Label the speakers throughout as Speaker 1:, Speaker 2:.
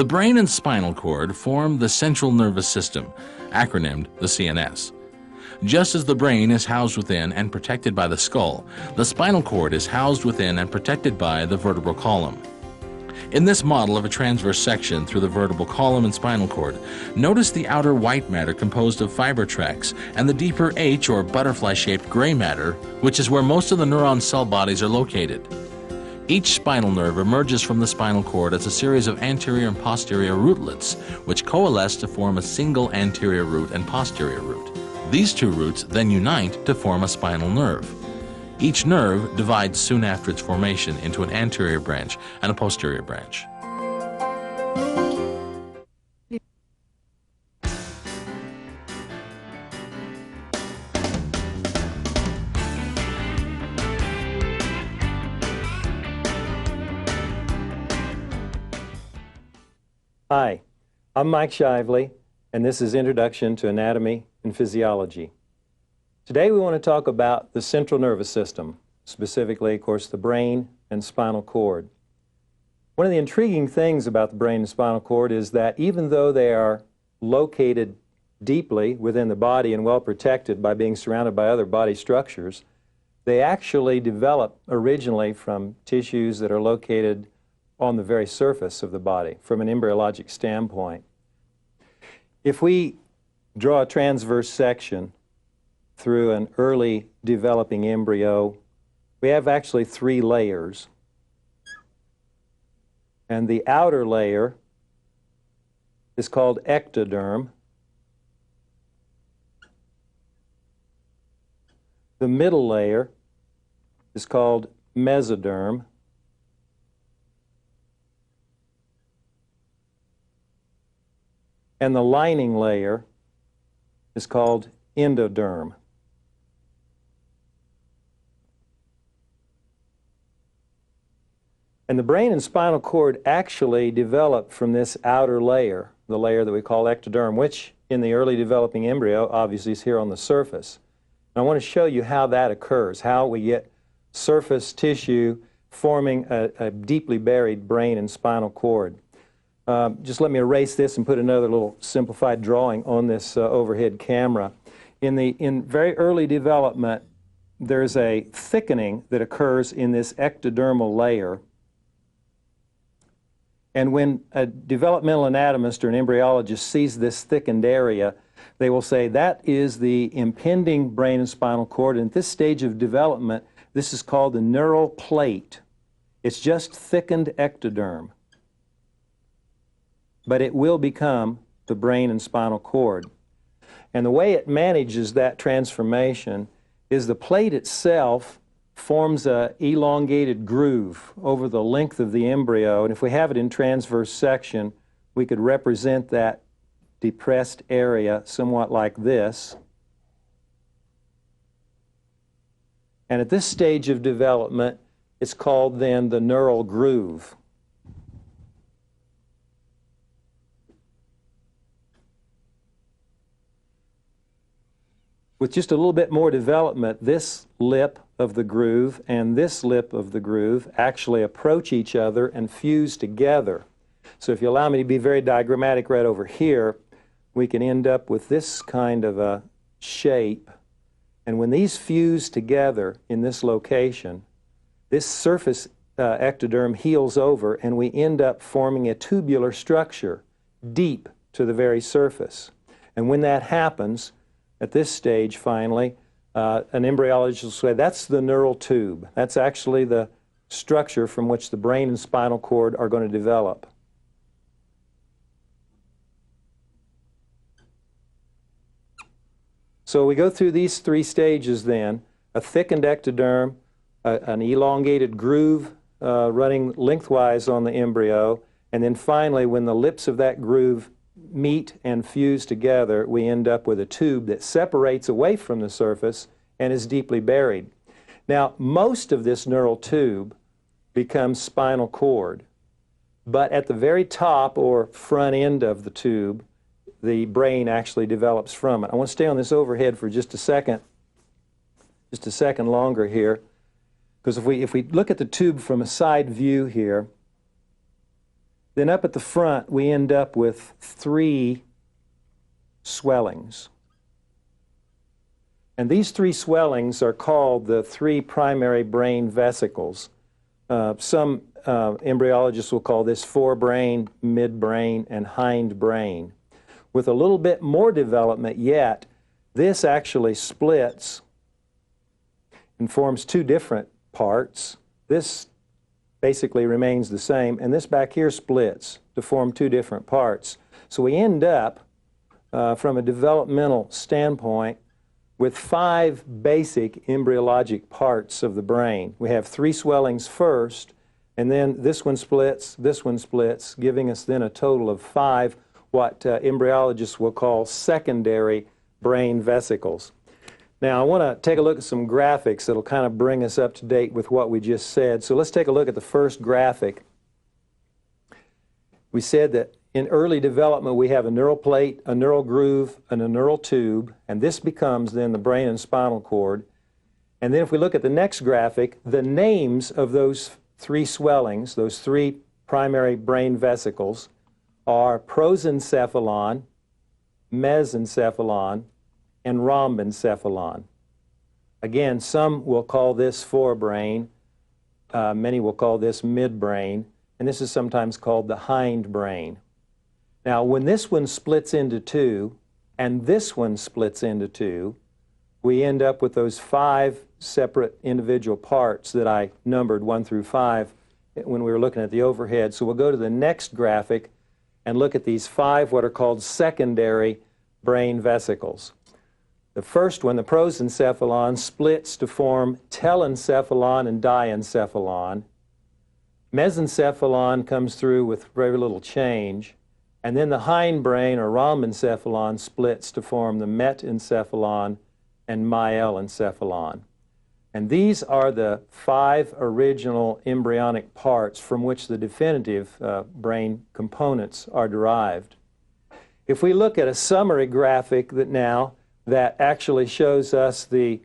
Speaker 1: The brain and spinal cord form the central nervous system, acronymed the CNS. Just as the brain is housed within and protected by the skull, the spinal cord is housed within and protected by the vertebral column. In this model of a transverse section through the vertebral column and spinal cord, notice the outer white matter composed of fiber tracts and the deeper H or butterfly-shaped gray matter, which is where most of the neuron cell bodies are located. Each spinal nerve emerges from the spinal cord as a series of anterior and posterior rootlets, which coalesce to form a single anterior root and posterior root. These two roots then unite to form a spinal nerve. Each nerve divides soon after its formation into an anterior branch and a posterior branch.
Speaker 2: Hi, I'm Mike Shively, and this is Introduction to Anatomy and Physiology. Today we want to talk about the central nervous system, specifically, of course, the brain and spinal cord. One of the intriguing things about the brain and spinal cord is that even though they are located deeply within the body and well protected by being surrounded by other body structures, they actually develop originally from tissues that are located on the very surface of the body from an embryologic standpoint. If we draw a transverse section through an early developing embryo, we have actually three layers. And the outer layer is called ectoderm. The middle layer is called mesoderm. And the lining layer is called endoderm. And the brain and spinal cord actually develop from this outer layer, the layer that we call ectoderm, which in the early developing embryo obviously is here on the surface. And I want to show you how that occurs, how we get surface tissue forming a deeply buried brain and spinal cord. Just let me erase this and put another little simplified drawing on this overhead camera. In very early development, there's a thickening that occurs in this ectodermal layer. And when a developmental anatomist or an embryologist sees this thickened area, they will say that is the impending brain and spinal cord. And at this stage of development, this is called the neural plate. It's just thickened ectoderm. But it will become the brain and spinal cord. And the way it manages that transformation is the plate itself forms an elongated groove over the length of the embryo. And if we have it in transverse section, we could represent that depressed area somewhat like this. And at this stage of development, it's called then the neural groove. With just a little bit more development, this lip of the groove and this lip of the groove actually approach each other and fuse together. So if you allow me to be very diagrammatic right over here, we can end up with this kind of a shape. And when these fuse together in this location, this surface ectoderm heals over and we end up forming a tubular structure deep to the very surface. And when that happens, at this stage, finally, an embryologist will say, that's the neural tube. That's actually the structure from which the brain and spinal cord are going to develop. So we go through these three stages then, a thickened ectoderm, an elongated groove running lengthwise on the embryo, and then finally, when the lips of that groove meet and fuse together, we end up with a tube that separates away from the surface and is deeply buried. Now, most of this neural tube becomes spinal cord, but at the very top or front end of the tube, the brain actually develops from it. I want to stay on this overhead for just a second longer here, because if we look at the tube from a side view here, Then up at the front, we end up with 3 swellings. And these 3 swellings are called the 3 primary brain vesicles. Some embryologists will call this forebrain, midbrain, and hindbrain. With a little bit more development yet, this actually splits and forms 2 different parts. This basically remains the same, and this back here splits to form 2 different parts. So we end up, from a developmental standpoint, with 5 basic embryologic parts of the brain. We have 3 swellings first, and then this one splits, giving us then a total of 5, what embryologists will call secondary brain vesicles. Now, I want to take a look at some graphics that'll kind of bring us up to date with what we just said. So let's take a look at the first graphic. We said that in early development, we have a neural plate, a neural groove, and a neural tube, and this becomes then the brain and spinal cord. And then if we look at the next graphic, the names of those 3 swellings, those 3 primary brain vesicles, are prosencephalon, mesencephalon, and rhombencephalon. Again, some will call this forebrain, many will call this midbrain, and this is sometimes called the hindbrain. Now, when this one splits into 2, and this one splits into 2, we end up with those 5 separate individual parts that I numbered 1 through 5 when we were looking at the overhead. So we'll go to the next graphic and look at these 5 what are called secondary brain vesicles. The first one, the prosencephalon, splits to form telencephalon and diencephalon. Mesencephalon comes through with very little change. And then the hindbrain, or rhombencephalon, splits to form the metencephalon and myelencephalon. And these are the 5 original embryonic parts from which the definitive brain components are derived. If we look at a summary graphic that actually shows us the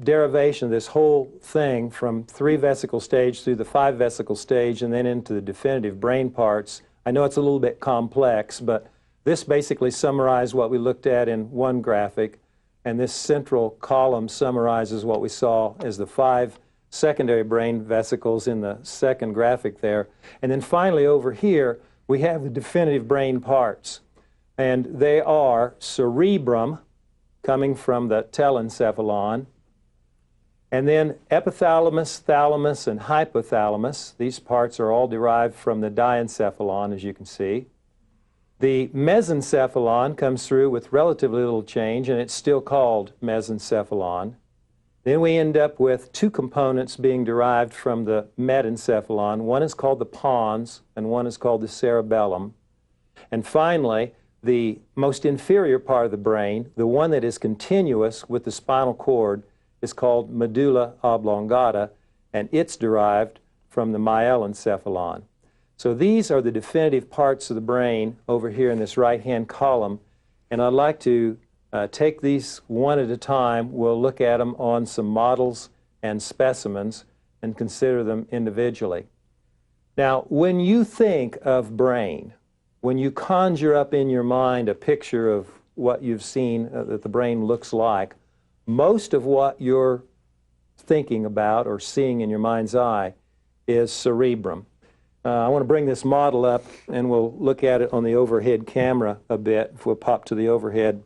Speaker 2: derivation of this whole thing from 3 vesicle stage through the 5 vesicle stage and then into the definitive brain parts, I know it's a little bit complex, but this basically summarized what we looked at in one graphic, and this central column summarizes what we saw as the 5 secondary brain vesicles in the second graphic there. And then finally over here, we have the definitive brain parts, and they are cerebrum, coming from the telencephalon, and then epithalamus, thalamus, and hypothalamus. These parts are all derived from the diencephalon, as you can see. The mesencephalon comes through with relatively little change, and it's still called mesencephalon. Then we end up with 2 components being derived from the metencephalon. One is called the pons, and one is called the cerebellum. And finally, the most inferior part of the brain, the one that is continuous with the spinal cord, is called medulla oblongata, and it's derived from the myelencephalon. So these are the definitive parts of the brain over here in this right-hand column, and I'd like to take these one at a time. We'll look at them on some models and specimens and consider them individually. Now, when you think of brain, when you conjure up in your mind a picture of what you've seen that the brain looks like, most of what you're thinking about or seeing in your mind's eye is cerebrum. I want to bring this model up, and we'll look at it on the overhead camera a bit. If we'll pop to the overhead.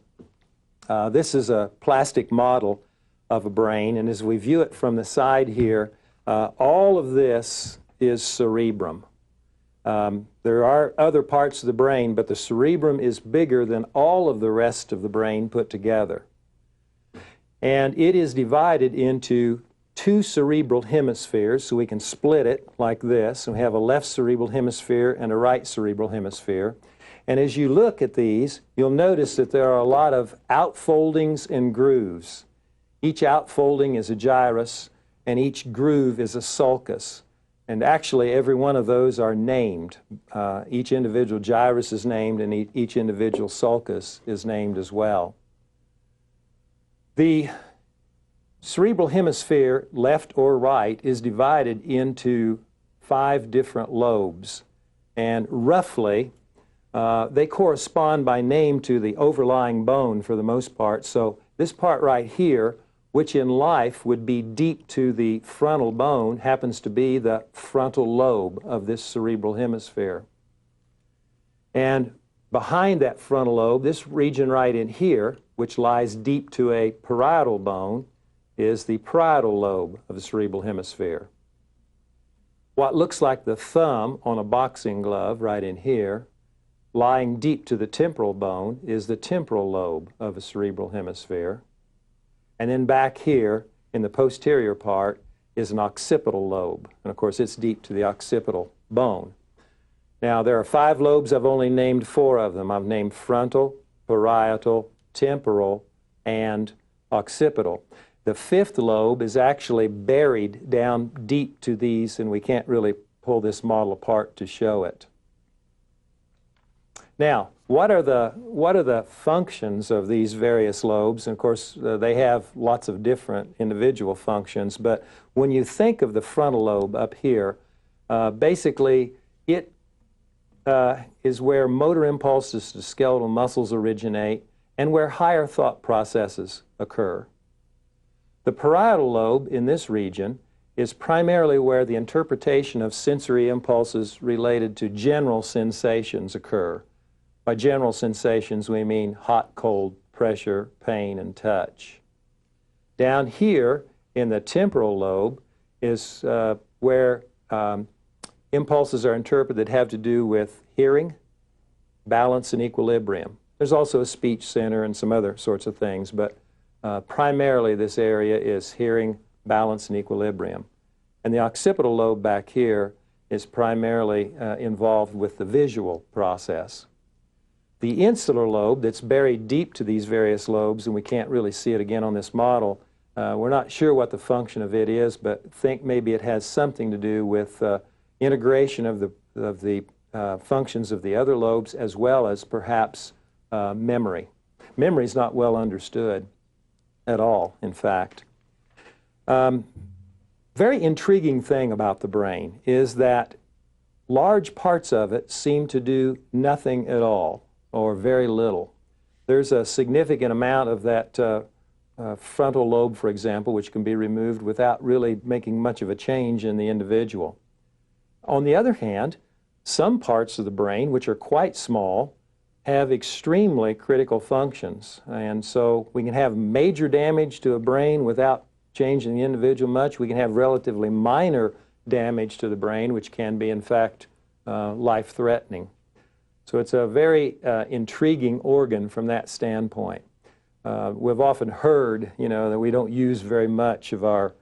Speaker 2: This is a plastic model of a brain, and as we view it from the side here, all of this is cerebrum. There are other parts of the brain, but the cerebrum is bigger than all of the rest of the brain put together. And it is divided into 2 cerebral hemispheres, so we can split it like this. And we have a left cerebral hemisphere and a right cerebral hemisphere. And as you look at these, you'll notice that there are a lot of outfoldings and grooves. Each outfolding is a gyrus, and each groove is a sulcus. And actually, every one of those are named. Each individual gyrus is named, and each individual sulcus is named as well. The cerebral hemisphere, left or right, is divided into 5 different lobes. and roughly they correspond by name to the overlying bone for the most part. So this part right here, which in life would be deep to the frontal bone, happens to be the frontal lobe of this cerebral hemisphere. And behind that frontal lobe, this region right in here, which lies deep to a parietal bone, is the parietal lobe of the cerebral hemisphere. What looks like the thumb on a boxing glove right in here, lying deep to the temporal bone, is the temporal lobe of the cerebral hemisphere. And then back here in the posterior part is an occipital lobe. And of course, it's deep to the occipital bone. Now, there are 5 lobes. I've only named 4 of them. I've named frontal, parietal, temporal, and occipital. The 5th lobe is actually buried down deep to these, and we can't really pull this model apart to show it. Now, what are the functions of these various lobes? And of course, they have lots of different individual functions, but when you think of the frontal lobe up here, basically it is where motor impulses to skeletal muscles originate and where higher thought processes occur. The parietal lobe in this region is primarily where the interpretation of sensory impulses related to general sensations occur. By general sensations, we mean hot, cold, pressure, pain, and touch. Down here in the temporal lobe is where impulses are interpreted that have to do with hearing, balance, and equilibrium. There's also a speech center and some other sorts of things, but primarily this area is hearing, balance, and equilibrium. And the occipital lobe back here is primarily involved with the visual process. The insular lobe that's buried deep to these various lobes, and we can't really see it again on this model, we're not sure what the function of it is, but think maybe it has something to do with integration of the functions of the other lobes, as well as perhaps memory. Memory is not well understood at all, in fact. Very intriguing thing about the brain is that large parts of it seem to do nothing at all, or very little. There's a significant amount of that frontal lobe, for example, which can be removed without really making much of a change in the individual. On the other hand, some parts of the brain, which are quite small, have extremely critical functions. And so we can have major damage to a brain without changing the individual much. We can have relatively minor damage to the brain, which can be, in fact, life-threatening. So it's a very intriguing organ from that standpoint. We've often heard, that we don't use very much of our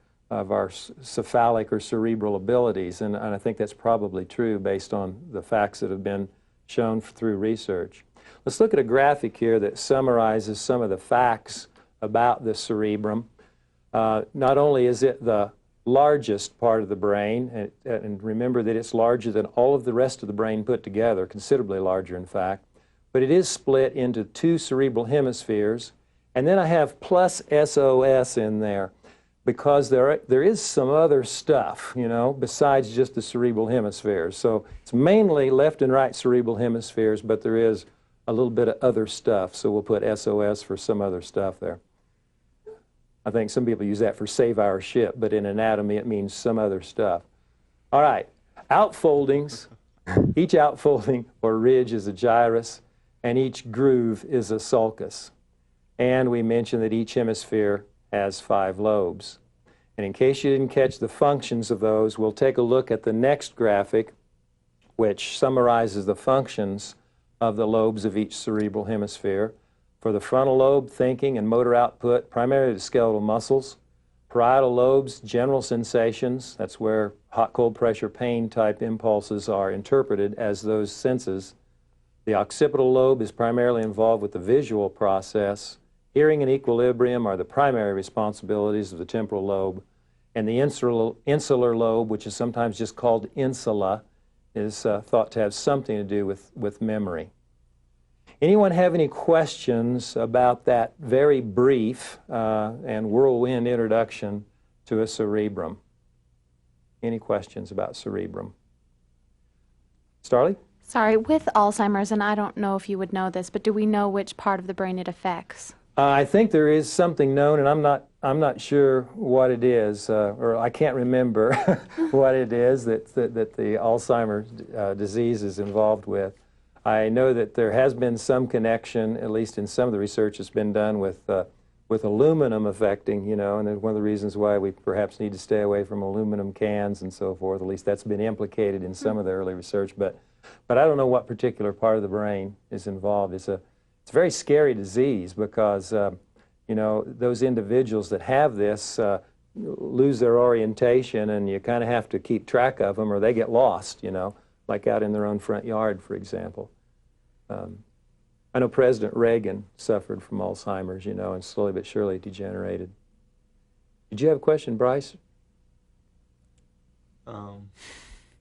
Speaker 2: cephalic or cerebral abilities, and I think that's probably true based on the facts that have been shown through research. Let's look at a graphic here that summarizes some of the facts about the cerebrum. Not only is it the largest part of the brain, and remember that it's larger than all of the rest of the brain put together, considerably larger in fact, but it is split into 2 cerebral hemispheres, and then I have plus SOS in there because there is some other stuff, besides just the cerebral hemispheres. So it's mainly left and right cerebral hemispheres, but there is a little bit of other stuff, so we'll put SOS for some other stuff there. I think some people use that for save our ship, but in anatomy it means some other stuff. All right, outfoldings. Each outfolding or ridge is a gyrus, and each groove is a sulcus. And we mentioned that each hemisphere has 5 lobes. And in case you didn't catch the functions of those, we'll take a look at the next graphic, which summarizes the functions of the lobes of each cerebral hemisphere. For the frontal lobe, thinking and motor output, primarily the skeletal muscles. Parietal lobes, general sensations. That's where hot, cold, pressure, pain type impulses are interpreted as those senses. The occipital lobe is primarily involved with the visual process. Hearing and equilibrium are the primary responsibilities of the temporal lobe. And the insular lobe, which is sometimes just called insula, is thought to have something to do with memory. Anyone have any questions about that very brief and whirlwind introduction to a cerebrum? Any questions about cerebrum? Starley?
Speaker 3: Sorry, with Alzheimer's, and I don't know if you would know this, but do we know which part of the brain it affects?
Speaker 2: I think there is something known, and I'm not sure what it is, or I can't remember what it is that the Alzheimer's disease is involved with. I know that there has been some connection, at least in some of the research that's been done with aluminum affecting, and one of the reasons why we perhaps need to stay away from aluminum cans and so forth. At least that's been implicated in some of the early research, but I don't know what particular part of the brain is involved. It's a very scary disease because, those individuals that have this lose their orientation, and you kind of have to keep track of them or they get lost, like out in their own front yard, for example. I know President Reagan suffered from Alzheimer's, and slowly but surely degenerated. Did you have a question, Bryce?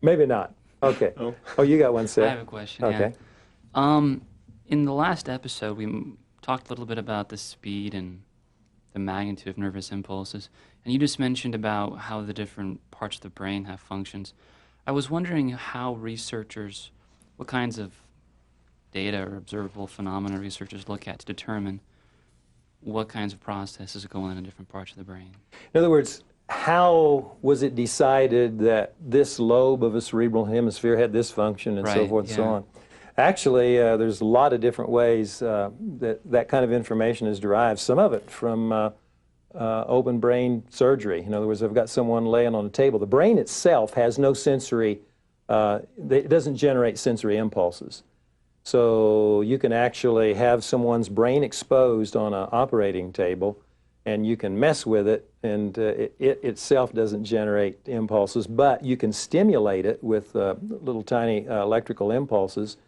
Speaker 2: Maybe not. Okay. Oh, you got one, Seth?
Speaker 4: I have a question.
Speaker 2: Okay.
Speaker 4: Yeah. In the last episode, we talked a little bit about the speed and the magnitude of nervous impulses, and you just mentioned about how the different parts of the brain have functions. I was wondering how researchers, what kinds of data or observable phenomena researchers look at to determine what kinds of processes go on in different parts of the brain.
Speaker 2: In other words, how was it decided that this lobe of a cerebral hemisphere had this function and so forth and so on? Actually, there's a lot of different ways that kind of information is derived. Some of it from open brain surgery. In other words, I've got someone laying on a table. The brain itself has no sensory, it doesn't generate sensory impulses. So you can actually have someone's brain exposed on an operating table, and you can mess with it, and it itself doesn't generate impulses, but you can stimulate it with little tiny electrical impulses,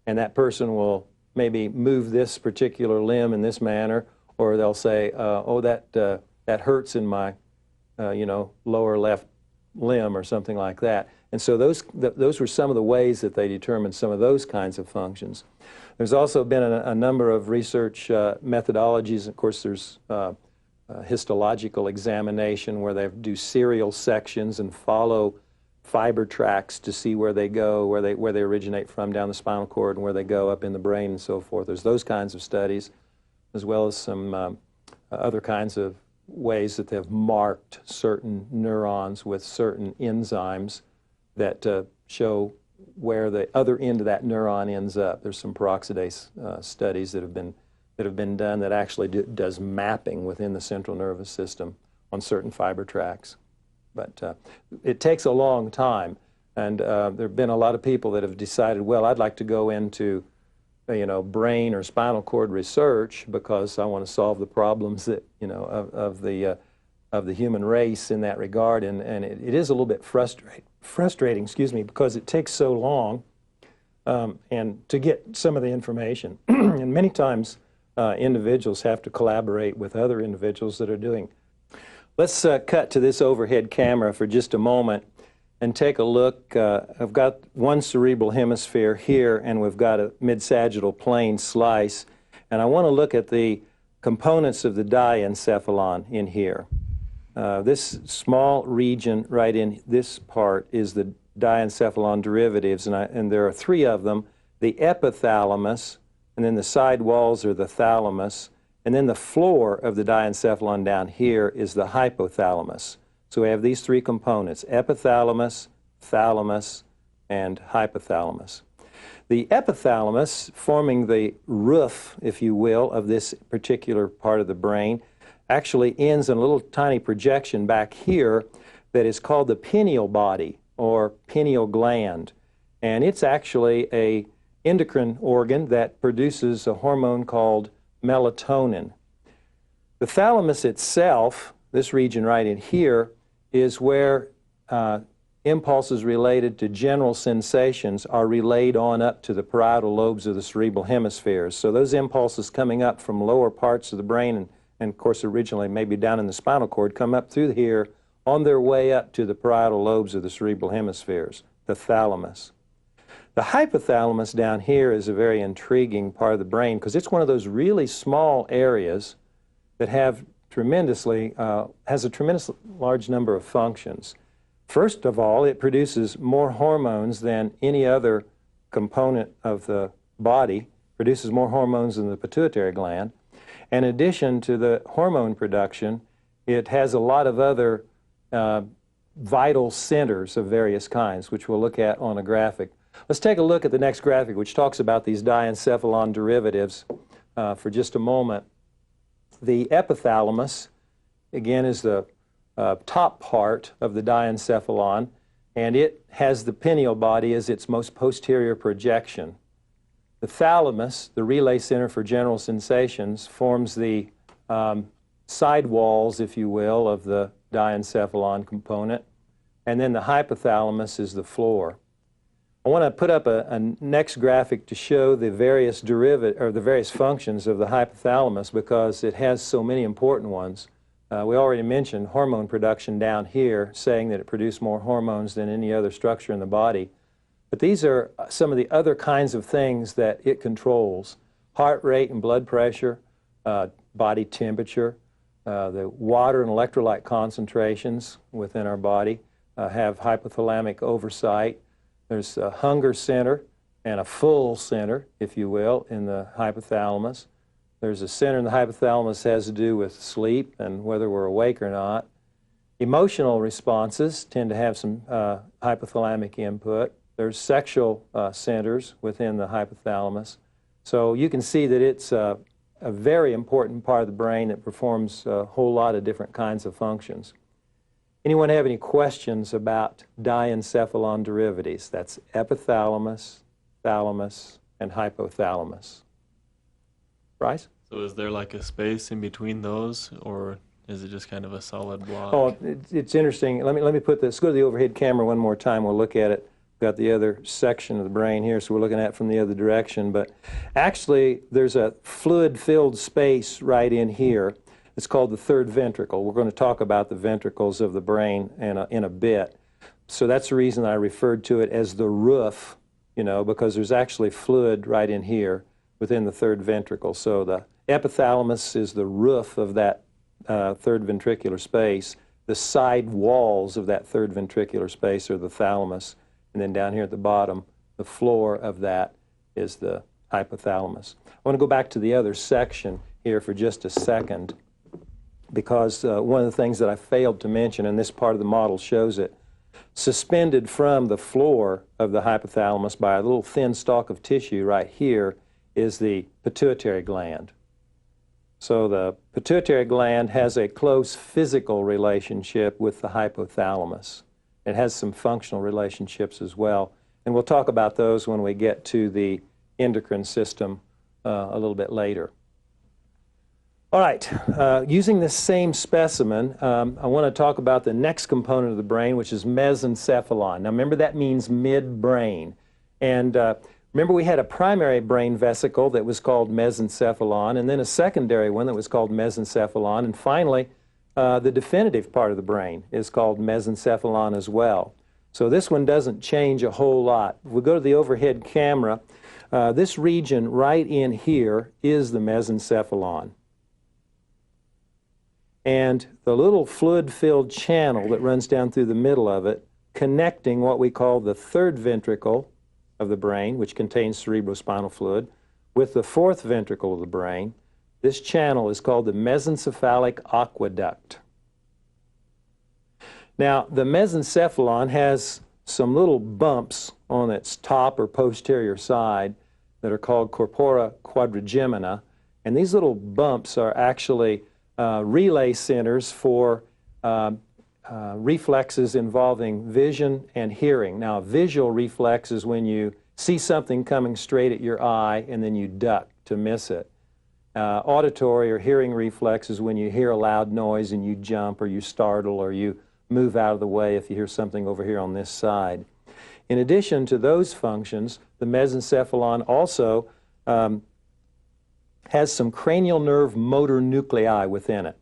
Speaker 2: and that person will maybe move this particular limb in this manner, or they'll say, oh, that hurts in my lower left limb or something like that. And so those were some of the ways that they determined some of those kinds of functions. There's also been a number of research methodologies. Of course, there's histological examination where they do serial sections and follow fiber tracks to see where they go, where they originate from down the spinal cord and where they go up in the brain and so forth. There's those kinds of studies, as well as some other kinds of ways that they've marked certain neurons with certain enzymes that show where the other end of that neuron ends up. There's some peroxidase studies that have been done that actually does mapping within the central nervous system on certain fiber tracks. But it takes a long time, and there have been a lot of people that have decided, well, I'd like to go into brain or spinal cord research because I want to solve the problems that of the human race in that regard, and it is a little bit frustrating, because it takes so long and to get some of the information, and many times individuals have to collaborate with other individuals that are doing. Let's cut to this overhead camera for just a moment and take a look. I've got one cerebral hemisphere here, and we've got a mid-sagittal plane slice, and I want to look at the components of the diencephalon in here. This small region right in this part is the diencephalon derivatives, and there are three of them: the epithalamus, and then the side walls are the thalamus, and then the floor of the diencephalon down here is the hypothalamus. So we have these three components: epithalamus, thalamus, and hypothalamus. The epithalamus, forming the roof, if you will, of this particular part of the brain, actually ends in a little tiny projection back here that is called the pineal body or pineal gland. And it's actually an endocrine organ that produces a hormone called melatonin. The thalamus itself, this region right in here, is where impulses related to general sensations are relayed on up to the parietal lobes of the cerebral hemispheres. So those impulses coming up from lower parts of the brain, and of course originally maybe down in the spinal cord, come up through here on their way up to the parietal lobes of the cerebral hemispheres, the thalamus. The hypothalamus down here is a very intriguing part of the brain because it's one of those really small areas that has a tremendous large number of functions. First of all, it produces more hormones than any other component of the body, produces more hormones than the pituitary gland. And in addition to the hormone production, it has a lot of other vital centers of various kinds, which we'll look at on a graphic. Let's take a look at the next graphic, which talks about these diencephalon derivatives for just a moment. The epithalamus, again, is the top part of the diencephalon, and it has the pineal body as its most posterior projection. The thalamus, the relay center for general sensations, forms the side walls, if you will, of the diencephalon component, and then the hypothalamus is the floor. I want to put up a next graphic to show the various the various functions of the hypothalamus because it has so many important ones. We already mentioned hormone production down here, saying that it produced more hormones than any other structure in the body. But these are some of the other kinds of things that it controls: heart rate and blood pressure, body temperature, the water and electrolyte concentrations within our body have hypothalamic oversight. There's a hunger center and a full center, if you will, in the hypothalamus. There's a center in the hypothalamus that has to do with sleep and whether we're awake or not. Emotional responses tend to have some hypothalamic input. There's sexual centers within the hypothalamus. So you can see that it's a very important part of the brain that performs a whole lot of different kinds of functions. Anyone have any questions about diencephalon derivatives? That's epithalamus, thalamus, and hypothalamus. Bryce?
Speaker 5: So is there like a space in between those, or is it just kind of a solid block?
Speaker 2: Oh, it's interesting. Let me put this. Go to the overhead camera one more time. We'll look at it. We've got the other section of the brain here, so we're looking at it from the other direction. But actually, there's a fluid-filled space right in here. It's called the third ventricle. We're going to talk about the ventricles of the brain in a bit. So that's the reason I referred to it as the roof, you know, because there's actually fluid right in here within the third ventricle. So the epithalamus is the roof of that third ventricular space. The side walls of that third ventricular space are the thalamus. And then down here at the bottom, the floor of that is the hypothalamus. I want to go back to the other section here for just a second, because one of the things that I failed to mention, and this part of the model shows it, suspended from the floor of the hypothalamus by a little thin stalk of tissue right here is the pituitary gland. So the pituitary gland has a close physical relationship with the hypothalamus. It has some functional relationships as well, and we'll talk about those when we get to the endocrine system a little bit later. All right, using this same specimen, I want to talk about the next component of the brain, which is mesencephalon. Now remember, that means midbrain. And remember, we had a primary brain vesicle that was called mesencephalon, and then a secondary one that was called mesencephalon, and finally, the definitive part of the brain is called mesencephalon as well. So this one doesn't change a whole lot. If we go to the overhead camera, this region right in here is the mesencephalon. And the little fluid-filled channel that runs down through the middle of it, connecting what we call the third ventricle of the brain, which contains cerebrospinal fluid, with the fourth ventricle of the brain, this channel is called the mesencephalic aqueduct. Now, the mesencephalon has some little bumps on its top or posterior side that are called corpora quadrigemina, and these little bumps are actually relay centers for reflexes involving vision and hearing. Now, a visual reflex is when you see something coming straight at your eye and then you duck to miss it. Auditory or hearing reflex is when you hear a loud noise and you jump or you startle or you move out of the way if you hear something over here on this side. In addition to those functions, the mesencephalon also has some cranial nerve motor nuclei within it.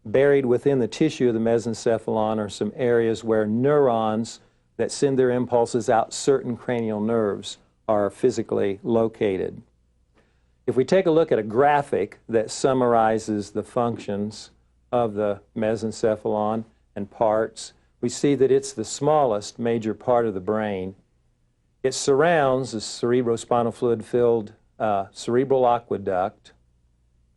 Speaker 2: Buried within the tissue of the mesencephalon are some areas where neurons that send their impulses out certain cranial nerves are physically located. If we take a look at a graphic that summarizes the functions of the mesencephalon and parts, we see that it's the smallest major part of the brain. It surrounds the cerebrospinal fluid-filled cerebral aqueduct.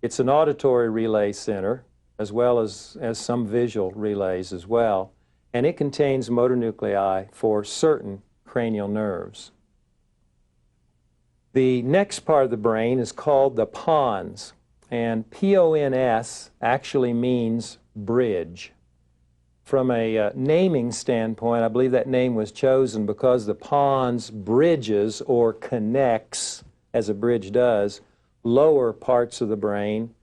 Speaker 2: It's an auditory relay center, as well as some visual relays as well, and it contains motor nuclei for certain cranial nerves. The next part of the brain is called the pons, and P-O-N-S actually means bridge. From a naming standpoint, I believe that name was chosen because the pons bridges or connects, as a bridge does, lower parts of the brain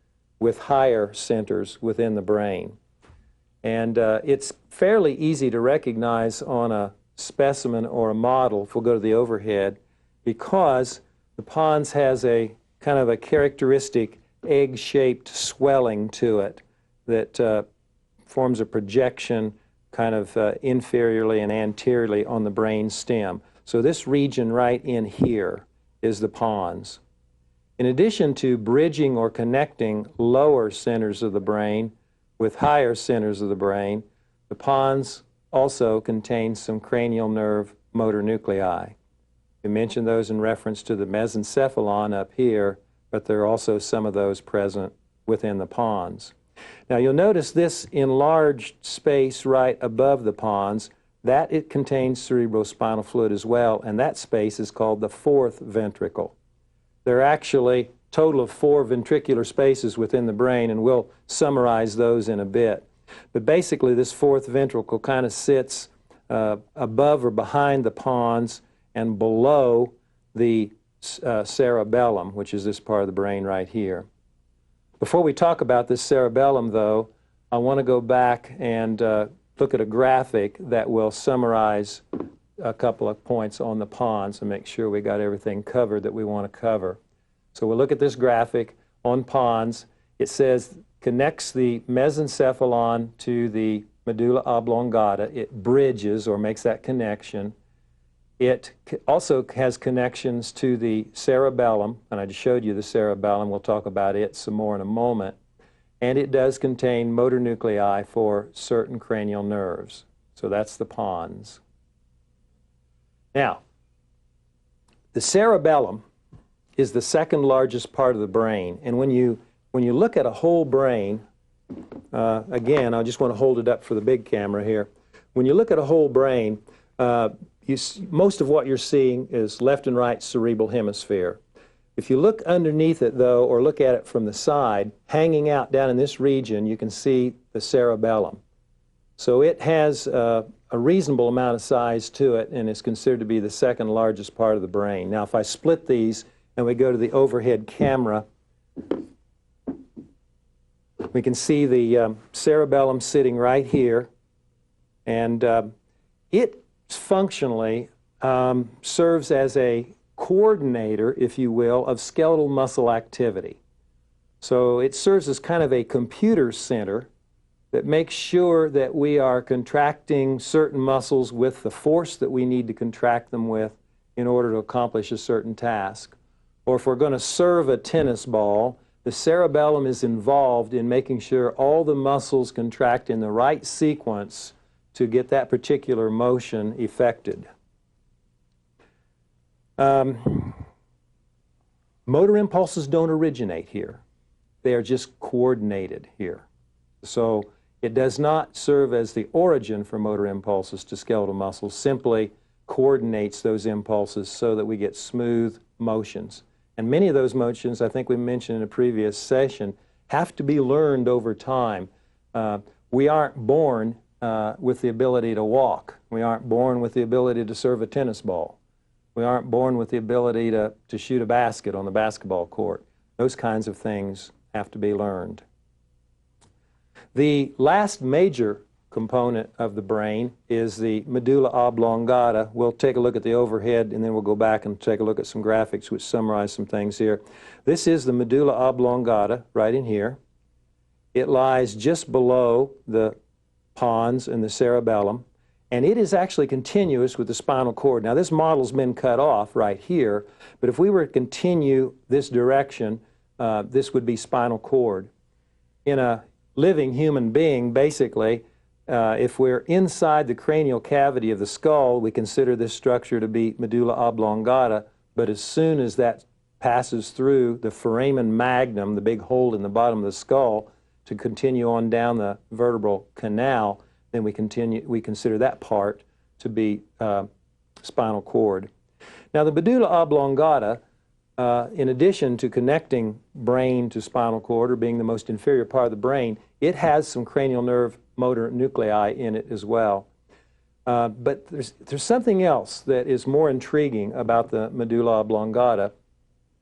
Speaker 2: with higher centers within the brain. And it's fairly easy to recognize on a specimen or a model, if we'll go to the overhead, because the pons has a kind of a characteristic egg-shaped swelling to it that forms a projection kind of inferiorly and anteriorly on the brain stem. So this region right in here is the pons. In addition to bridging or connecting lower centers of the brain with higher centers of the brain, the pons also contains some cranial nerve motor nuclei. We mentioned those in reference to the mesencephalon up here, but there are also some of those present within the pons. Now you'll notice this enlarged space right above the pons, that it contains cerebrospinal fluid as well, and that space is called the fourth ventricle. There are actually a total of 4 ventricular spaces within the brain, and we'll summarize those in a bit. But basically this fourth ventricle kind of sits above or behind the pons and below the cerebellum, which is this part of the brain right here. Before we talk about this cerebellum, though, I want to go back and look at a graphic that will summarize a couple of points on the pons and make sure we got everything covered that we want to cover. So we'll look at this graphic on pons. It says connects the mesencephalon to the medulla oblongata. It bridges or makes that connection. It also has connections to the cerebellum, and I just showed you the cerebellum. We'll talk about it some more in a moment. And it does contain motor nuclei for certain cranial nerves. So that's the pons. Now, the cerebellum is the second largest part of the brain. And when you look at a whole brain, again, I just want to hold it up for the big camera here. When you look at a whole brain, most of what you're seeing is left and right cerebral hemisphere. If you look underneath it, though, or look at it from the side, hanging out down in this region, you can see the cerebellum. So it has a reasonable amount of size to it and is considered to be the second largest part of the brain. Now, if I split these and we go to the overhead camera, we can see the cerebellum sitting right here, and it functionally serves as a coordinator, if you will, of skeletal muscle activity. So it serves as kind of a computer center that makes sure that we are contracting certain muscles with the force that we need to contract them with in order to accomplish a certain task. Or if we're going to serve a tennis ball, the cerebellum is involved in making sure all the muscles contract in the right sequence to get that particular motion effected. Motor impulses don't originate here. They are just coordinated here. So it does not serve as the origin for motor impulses to skeletal muscles, simply coordinates those impulses so that we get smooth motions. And many of those motions, I think we mentioned in a previous session, have to be learned over time. We aren't born with the ability to walk. We aren't born with the ability to serve a tennis ball. We aren't born with the ability to shoot a basket on the basketball court. Those kinds of things have to be learned. The last major component of the brain is the medulla oblongata. We'll take a look at the overhead and then we'll go back and take a look at some graphics which summarize some things here. This is the medulla oblongata right in here. It lies just below the pons and the cerebellum, and it is actually continuous with the spinal cord. Now this model's been cut off right here, but if we were to continue this direction, this would be spinal cord. In a living human being, basically, If we're inside the cranial cavity of the skull, we consider this structure to be medulla oblongata, but as soon as that passes through the foramen magnum, the big hole in the bottom of the skull, to continue on down the vertebral canal, then we consider that part to be spinal cord. Now the medulla oblongata, in addition to connecting brain to spinal cord, or being the most inferior part of the brain, it has some cranial nerve motor nuclei in it as well. But there's something else that is more intriguing about the medulla oblongata,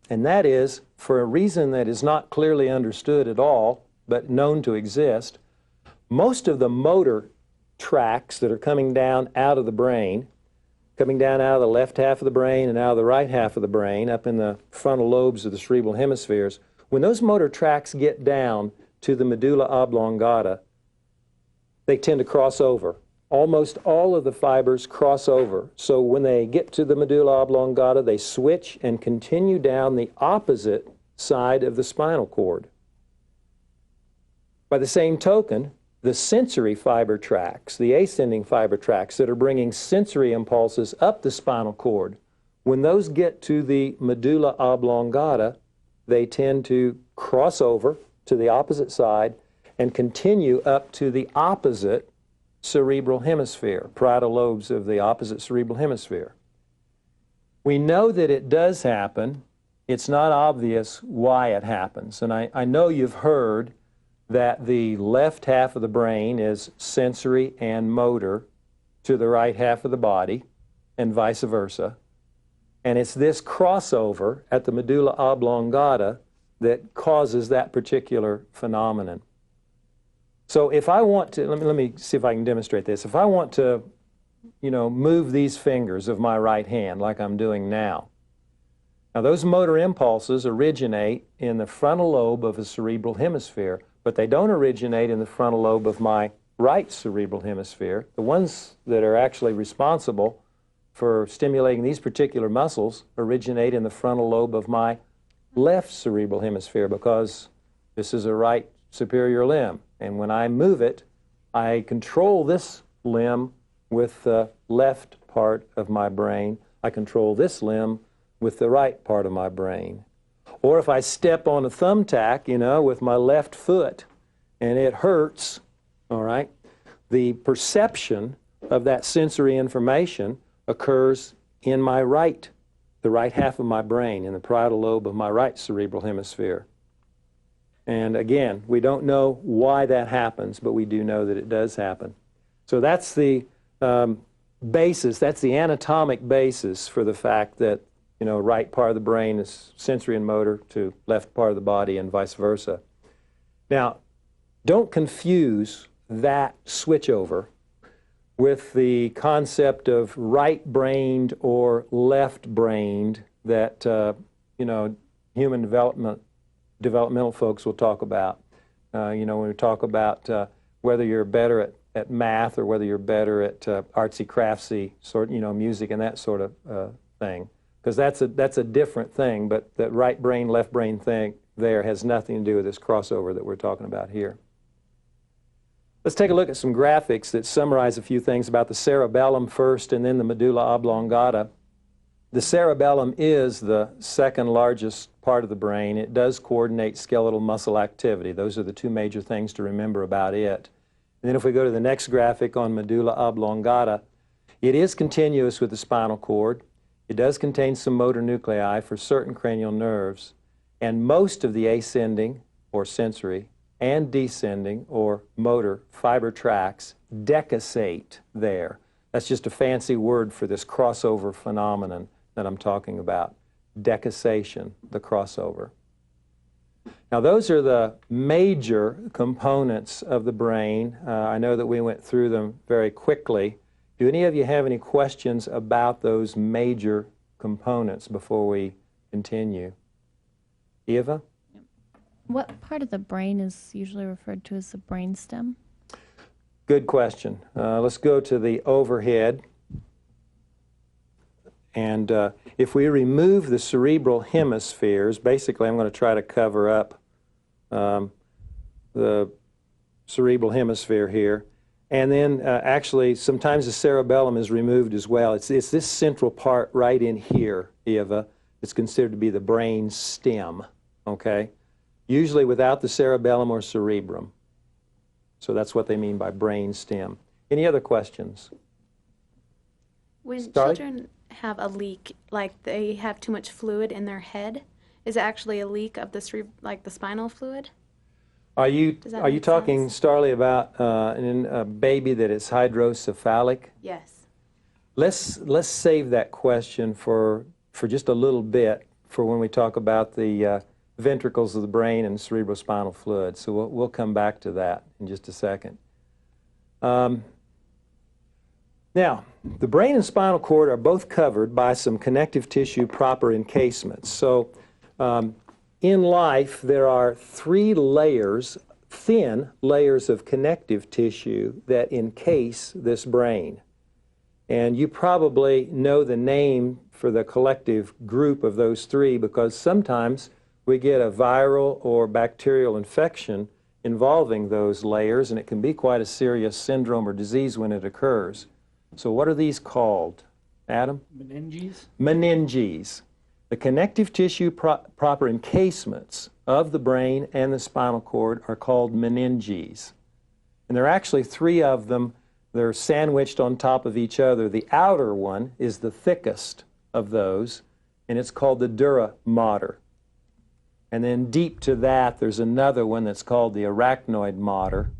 Speaker 2: and that is, for a reason that is not clearly understood at all, but known to exist, most of the motor tracts that are coming down out of the brain, coming down out of the left half of the brain and out of the right half of the brain, up in the frontal lobes of the cerebral hemispheres, when those motor tracts get down to the medulla oblongata, they tend to cross over. Almost all of the fibers cross over. So when they get to the medulla oblongata, they switch and continue down the opposite side of the spinal cord. By the same token, the sensory fiber tracts, the ascending fiber tracts that are bringing sensory impulses up the spinal cord, when those get to the medulla oblongata, they tend to cross over to the opposite side and continue up to the opposite cerebral hemisphere, parietal lobes of the opposite cerebral hemisphere. We know that it does happen. It's not obvious why it happens. And I know you've heard that the left half of the brain is sensory and motor to the right half of the body, and vice versa. And it's this crossover at the medulla oblongata that causes that particular phenomenon. So if I want to, let me see if I can demonstrate this. If I want to, move these fingers of my right hand like I'm doing now, now those motor impulses originate in the frontal lobe of the cerebral hemisphere, but they don't originate in the frontal lobe of my right cerebral hemisphere. The ones that are actually responsible for stimulating these particular muscles originate in the frontal lobe of my left cerebral hemisphere, because this is a right superior limb. And when I move it, I control this limb with the left part of my brain. I control this limb with the right part of my brain. Or if I step on a thumbtack, with my left foot, and it hurts, all right, the perception of that sensory information occurs in my right, the right half of my brain, in the parietal lobe of my right cerebral hemisphere. And again, we don't know why that happens, but we do know that it does happen. So that's the basis, that's the anatomic basis for the fact that, right part of the brain is sensory and motor to left part of the body and vice versa. Now, don't confuse that switchover with the concept of right-brained or left-brained that, human developmental folks will talk about. When we talk about whether you're better at math or whether you're better at artsy craftsy sort, music and that sort of thing, because that's a different thing. But that right brain, left brain thing there has nothing to do with this crossover that we're talking about here. Let's take a look at some graphics that summarize a few things about the cerebellum first, and then the medulla oblongata. The cerebellum is the second largest part of the brain. It does coordinate skeletal muscle activity. Those are the two major things to remember about it. And then if we go to the next graphic on medulla oblongata, it is continuous with the spinal cord. It does contain some motor nuclei for certain cranial nerves, and most of the ascending, or sensory, and descending, or motor, fiber tracts decussate there. That's just a fancy word for this crossover phenomenon that I'm talking about. Decussation, the crossover. Now those are the major components of the brain. I know that we went through them very quickly. Do any of you have any questions about those major components before we continue? Eva?
Speaker 6: What part of the brain is usually referred to as the brainstem?
Speaker 2: Good question. Let's go to the overhead. And if we remove the cerebral hemispheres, basically I'm going to try to cover up the cerebral hemisphere here. And then actually, sometimes the cerebellum is removed as well. It's this central part right in here, Eva. It's considered to be the brain stem, okay? Usually without the cerebellum or cerebrum. So that's what they mean by brain stem. Any other questions?
Speaker 3: When
Speaker 2: Starley?
Speaker 3: children have a leak, like they have too much fluid in their head, is it actually a leak of the like the spinal fluid?
Speaker 2: Are you
Speaker 3: Does that
Speaker 2: are you
Speaker 3: make
Speaker 2: talking,
Speaker 3: sense?
Speaker 2: Starley, about a baby that is hydrocephalic?
Speaker 3: Yes.
Speaker 2: Let's save that question for just a little bit for when we talk about the ventricles of the brain and cerebrospinal fluid. So we'll come back to that in just a second. Now, the brain and spinal cord are both covered by some connective tissue proper encasements. So in life, there are three layers, thin layers of connective tissue that encase this brain. And you probably know the name for the collective group of those three because sometimes we get a viral or bacterial infection involving those layers, and it can be quite a serious syndrome or disease when it occurs. So what are these called, Adam?
Speaker 7: Meninges?
Speaker 2: Meninges. The connective tissue proper encasements of the brain and the spinal cord are called meninges. And there are actually three of them. They're sandwiched on top of each other. The outer one is the thickest of those, and it's called the dura mater. And then deep to that, there's another one that's called the arachnoid mater.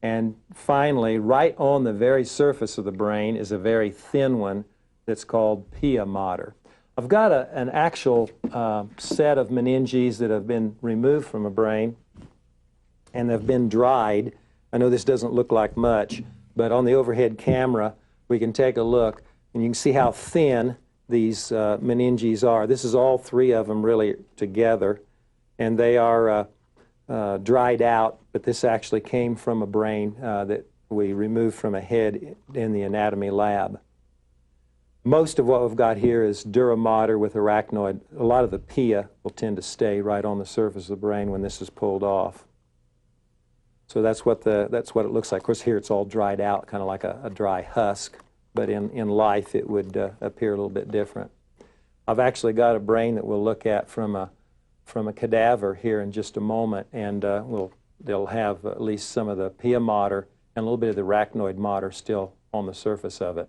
Speaker 2: And finally, right on the very surface of the brain is a very thin one that's called pia mater. I've got an actual set of meninges that have been removed from a brain and have been dried. I know this doesn't look like much, but on the overhead camera, we can take a look, and you can see how thin these meninges are. This is all three of them really together, and they are dried out, but this actually came from a brain that we removed from a head in the anatomy lab. Most of what we've got here is dura mater with arachnoid. A lot of the pia will tend to stay right on the surface of the brain when this is pulled off. So that's what it looks like. Of course, here it's all dried out, kind of like a dry husk, but in life it would appear a little bit different. I've actually got a brain that we'll look at from a cadaver here in just a moment, and they'll have at least some of the pia mater and a little bit of the arachnoid mater still on the surface of it.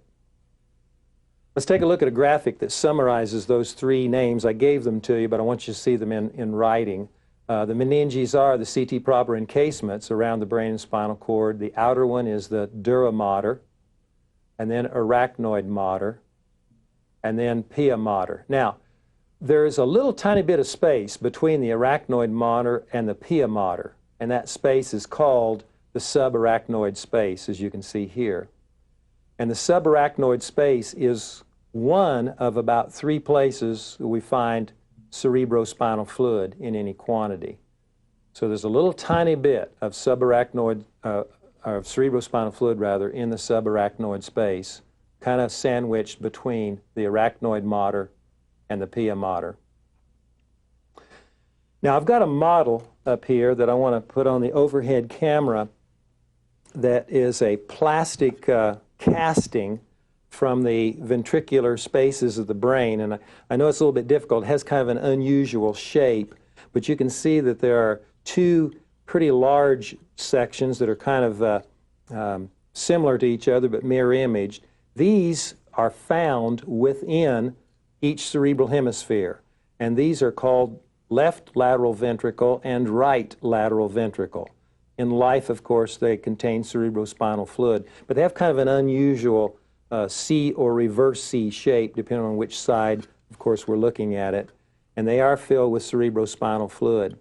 Speaker 2: Let's take a look at a graphic that summarizes those three names. I gave them to you, but I want you to see them in writing. The meninges are the CT proper encasements around the brain and spinal cord. The outer one is the dura mater, and then arachnoid mater, and then pia mater. Now, there's a little tiny bit of space between the arachnoid mater and the pia mater, and that space is called the subarachnoid space, as you can see here. And the subarachnoid space is one of about three places we find cerebrospinal fluid in any quantity. So there's a little tiny bit of cerebrospinal fluid rather in the subarachnoid space, kind of sandwiched between the arachnoid mater and the pia mater. Now I've got a model up here that I want to put on the overhead camera that is a plastic casting from the ventricular spaces of the brain. And I know it's a little bit difficult. It has kind of an unusual shape, but you can see that there are two pretty large sections that are kind of similar to each other but mirror imaged. These are found within each cerebral hemisphere, and these are called left lateral ventricle and right lateral ventricle. In life, of course, they contain cerebrospinal fluid, but they have kind of an unusual C or reverse C shape, depending on which side, of course, we're looking at it, and they are filled with cerebrospinal fluid.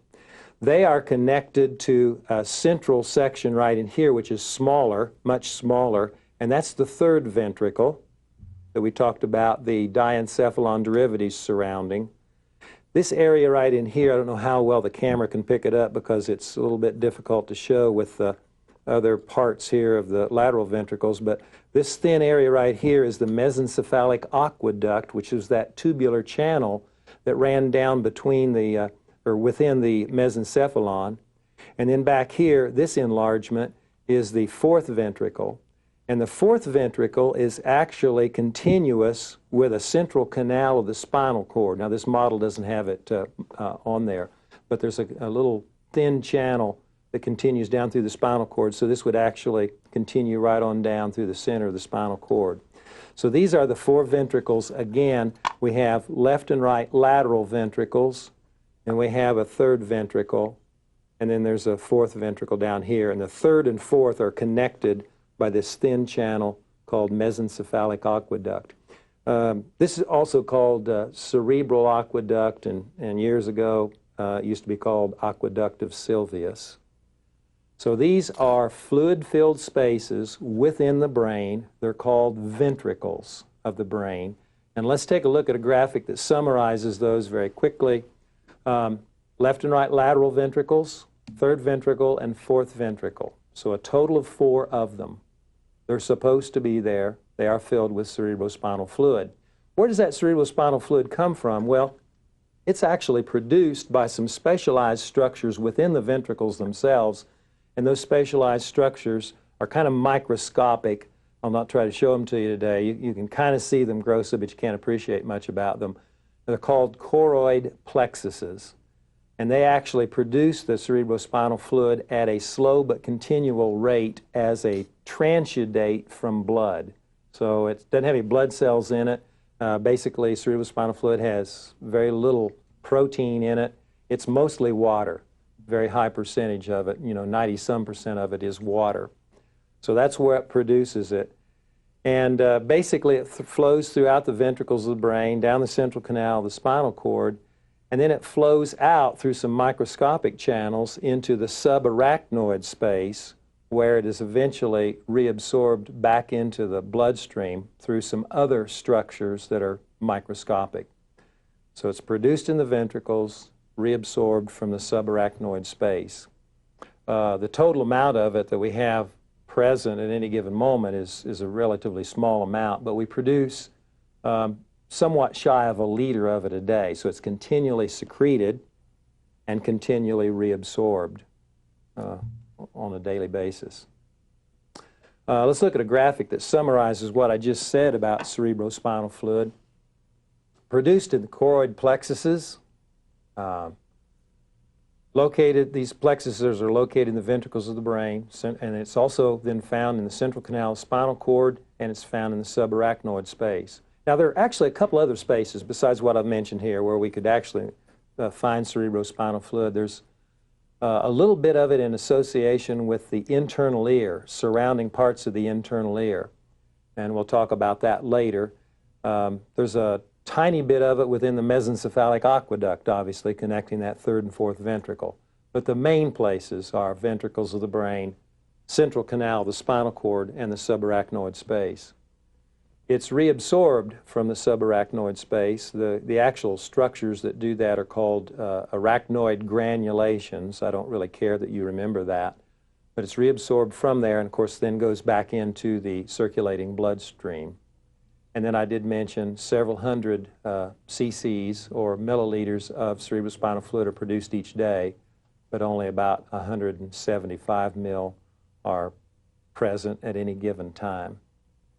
Speaker 2: They are connected to a central section right in here, which is smaller, much smaller, and that's the third ventricle that we talked about, the diencephalon derivatives surrounding. This area right in here, I don't know how well the camera can pick it up because it's a little bit difficult to show with the other parts here of the lateral ventricles, but this thin area right here is the mesencephalic aqueduct, which is that tubular channel that ran down between or within the mesencephalon. And then back here, this enlargement is the fourth ventricle. And the fourth ventricle is actually continuous with a central canal of the spinal cord. Now, this model doesn't have it on there, but there's a little thin channel that continues down through the spinal cord, so this would actually continue right on down through the center of the spinal cord. So these are the four ventricles. Again, we have left and right lateral ventricles, and we have a third ventricle, and then there's a fourth ventricle down here, and the third and fourth are connected by this thin channel called mesencephalic aqueduct. This is also called cerebral aqueduct, and years ago it used to be called aqueduct of Sylvius. So these are fluid-filled spaces within the brain. They're called ventricles of the brain. And let's take a look at a graphic that summarizes those very quickly. Left and right lateral ventricles, third ventricle, and fourth ventricle. So a total of 4 of them. They're supposed to be there. They are filled with cerebrospinal fluid. Where does that cerebrospinal fluid come from? Well, it's actually produced by some specialized structures within the ventricles themselves, and those specialized structures are kind of microscopic. I'll not try to show them to you today. You can kind of see them grossly, but you can't appreciate much about them. They're called choroid plexuses, and they actually produce the cerebrospinal fluid at a slow but continual rate as a transudate from blood. So it doesn't have any blood cells in it. Basically, cerebrospinal fluid has very little protein in it. It's mostly water, very high percentage of it, 90-some% of it is water. So that's where it produces it. And basically it flows throughout the ventricles of the brain, down the central canal of the spinal cord, and then it flows out through some microscopic channels into the subarachnoid space, where it is eventually reabsorbed back into the bloodstream through some other structures that are microscopic. So it's produced in the ventricles, reabsorbed from the subarachnoid space. The total amount of it that we have present at any given moment is a relatively small amount, but we produce somewhat shy of 1 liter of it a day. So it's continually secreted and continually reabsorbed on a daily basis. Let's look at a graphic that summarizes what I just said about cerebrospinal fluid. Produced in the choroid plexuses, these plexuses are located in the ventricles of the brain, and it's also then found in the central canal spinal cord, and it's found in the subarachnoid space. Now, there are actually a couple other spaces besides what I've mentioned here where we could actually find cerebrospinal fluid. There's a little bit of it in association with the internal ear, surrounding parts of the internal ear, and we'll talk about that later. There's a tiny bit of it within the mesencephalic aqueduct, obviously, connecting that third and fourth ventricle. But the main places are ventricles of the brain, central canal, the spinal cord, and the subarachnoid space. It's reabsorbed from the subarachnoid space. The actual structures that do that are called arachnoid granulations. I don't really care that you remember that. But it's reabsorbed from there and, of course, then goes back into the circulating bloodstream. And then I did mention several hundred cc's or milliliters of cerebrospinal fluid are produced each day, but only about 175 mil are present at any given time.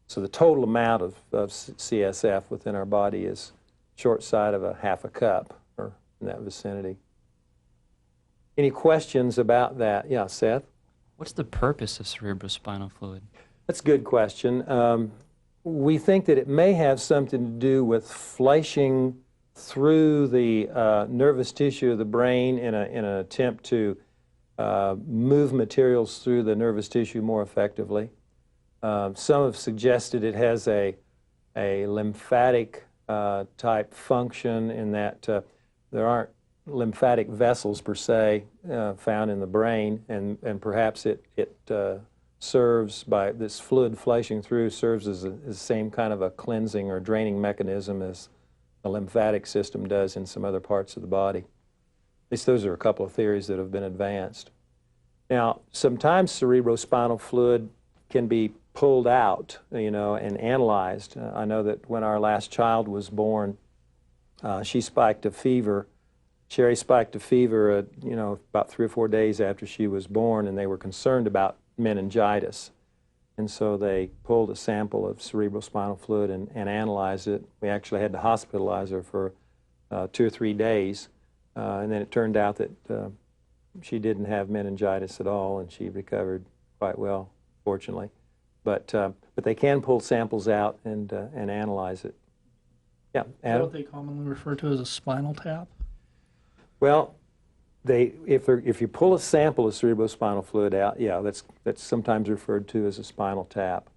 Speaker 2: So the total amount of CSF within our body is short side of a half a cup, or in that vicinity. Any questions about that? Yeah, Seth?
Speaker 4: What's the purpose of cerebrospinal fluid?
Speaker 2: That's a good question. We think that it may have something to do with fleshing through the nervous tissue of the brain in an attempt to move materials through the nervous tissue more effectively. Some have suggested it has a lymphatic type function in that there aren't lymphatic vessels per se found in the brain, and perhaps it serves, by this fluid fleshing through, serves as the same kind of a cleansing or draining mechanism as the lymphatic system does in some other parts of the body. At least those are a couple of theories that have been advanced. Now, sometimes cerebrospinal fluid can be pulled out, and analyzed. I know that when our last child was born, she spiked a fever. Sherry spiked a fever, about 3 or 4 days after she was born, and they were concerned about meningitis. And so they pulled a sample of cerebrospinal fluid and analyzed it. We actually had to hospitalize her for 2 or 3 days. And then it turned out that she didn't have meningitis at all, and she recovered quite well, fortunately. But they can pull samples out and analyze it. Yeah,
Speaker 7: Is that
Speaker 2: Adam?
Speaker 7: what they commonly refer to as a spinal tap?
Speaker 2: Well, if you pull a sample of cerebrospinal fluid out, yeah, that's sometimes referred to as a spinal tap.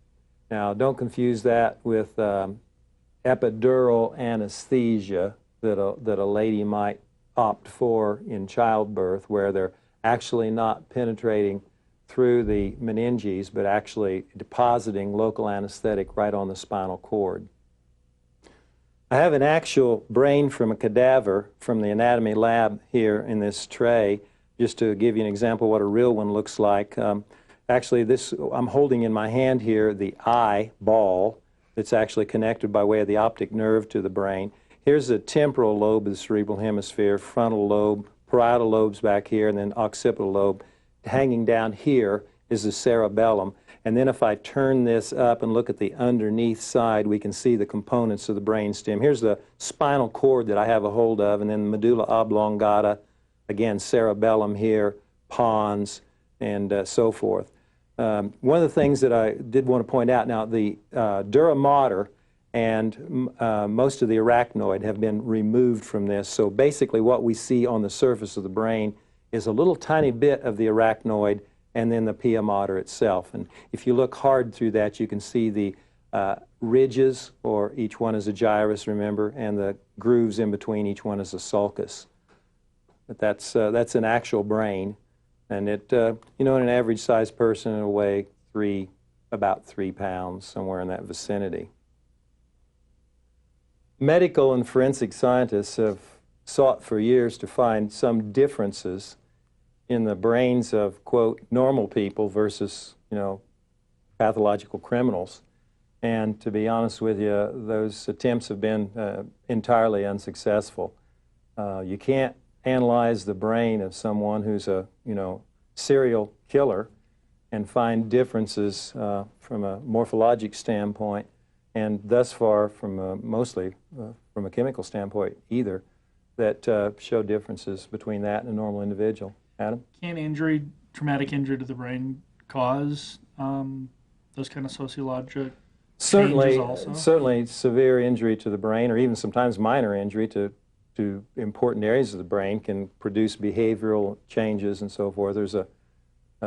Speaker 2: Now, don't confuse that with epidural anesthesia that a lady might opt for in childbirth, where they're actually not penetrating through the meninges, but actually depositing local anesthetic right on the spinal cord. I have an actual brain from a cadaver from the anatomy lab here in this tray, just to give you an example of what a real one looks like. Actually, I'm holding in my hand here the eyeball that's actually connected by way of the optic nerve to the brain. Here's the temporal lobe of the cerebral hemisphere, frontal lobe, parietal lobes back here, and then occipital lobe. Hanging down here is the cerebellum. And then if I turn this up and look at the underneath side, we can see the components of the brainstem. Here's the spinal cord that I have a hold of, and then the medulla oblongata, again, cerebellum here, pons, and so forth. One of the things that I did want to point out, now the dura mater and most of the arachnoid have been removed from this. So basically what we see on the surface of the brain is a little tiny bit of the arachnoid and then the pia mater itself. And if you look hard through that, you can see the ridges, or each one is a gyrus, remember, and the grooves in between each one is a sulcus. But that's an actual brain, and it, you know, in an average-sized person, it'll weigh about 3 pounds, somewhere in that vicinity. Medical and forensic scientists have sought for years to find some differences in the brains of, quote, normal people versus, you know, pathological criminals. And to be honest with you, those attempts have been entirely unsuccessful. You can't analyze the brain of someone who's a, you know, serial killer and find differences from a morphologic standpoint, and thus far from mostly from a chemical standpoint either, that show differences between that and a normal individual. Adam?
Speaker 7: Can injury, traumatic injury to the brain, cause those kind of sociologic changes also?
Speaker 2: Certainly severe injury to the brain, or even sometimes minor injury to important areas of the brain, can produce behavioral changes and so forth. There's a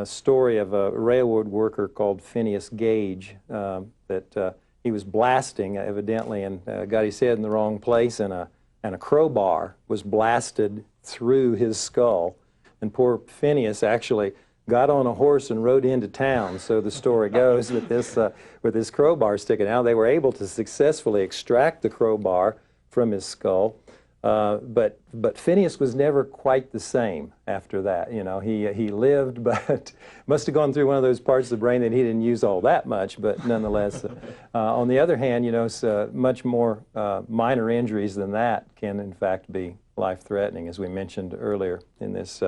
Speaker 2: story of a railroad worker called Phineas Gage that he was blasting, evidently, and got his head in the wrong place, and a crowbar was blasted through his skull. And poor Phineas actually got on a horse and rode into town. So the story goes that with this crowbar sticking out, they were able to successfully extract the crowbar from his skull. But Phineas was never quite the same after that. You know, he lived, but must have gone through one of those parts of the brain that he didn't use all that much. But nonetheless, on the other hand, you know, much more minor injuries than that can in fact be life-threatening, as we mentioned earlier in this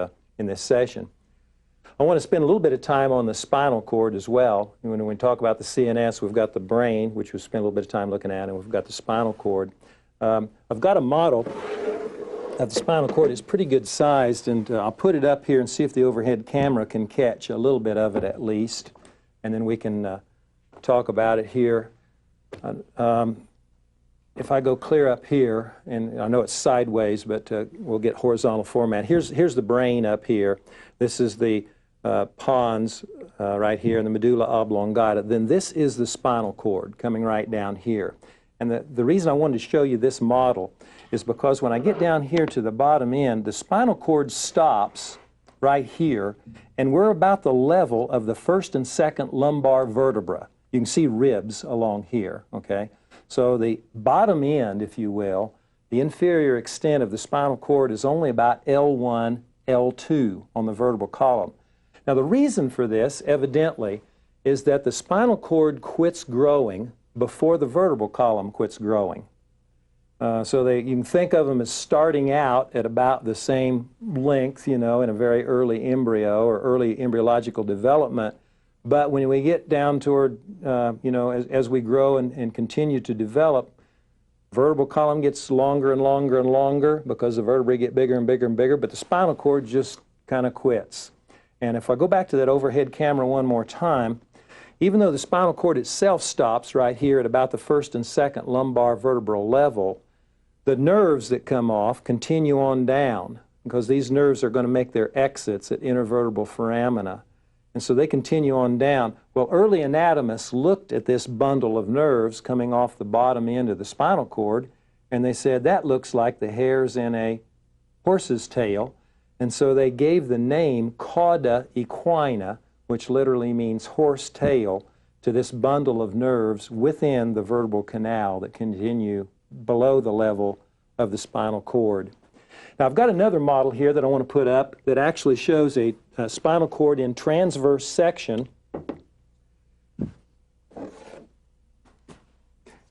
Speaker 2: session. I want to spend a little bit of time on the spinal cord as well. When we talk about the CNS, we've got the brain, which we've spent a little bit of time looking at, and we've got the spinal cord. I've got a model of the spinal cord. It's pretty good sized, and I'll put it up here and see if the overhead camera can catch a little bit of it at least, and then we can talk about it here. If I go clear up here, and I know it's sideways, but we'll get horizontal format. Here's the brain up here. This is the pons right here, and the medulla oblongata. Then this is the spinal cord coming right down here. And the reason I wanted to show you this model is because when I get down here to the bottom end, the spinal cord stops right here, and we're about the level of the first and second lumbar vertebra. You can see ribs along here, okay? So the bottom end, if you will, the inferior extent of the spinal cord is only about L1, L2 on the vertebral column. Now the reason for this, evidently, is that the spinal cord quits growing before the vertebral column quits growing. So you can think of them as starting out at about the same length, you know, in a very early embryo or early embryological development, But when we get down toward, as we grow and continue to develop, vertebral column gets longer and longer and longer because the vertebrae get bigger and bigger and bigger, but the spinal cord just kind of quits. And if I go back to that overhead camera one more time, even though the spinal cord itself stops right here at about the first and second lumbar vertebral level, the nerves that come off continue on down because these nerves are going to make their exits at intervertebral foramina. And so they continue on down. Well, early anatomists looked at this bundle of nerves coming off the bottom end of the spinal cord, and they said, that looks like the hairs in a horse's tail. And so they gave the name cauda equina, which literally means horse tail, to this bundle of nerves within the vertebral canal that continue below the level of the spinal cord. Now, I've got another model here that I want to put up that actually shows a spinal cord in transverse section.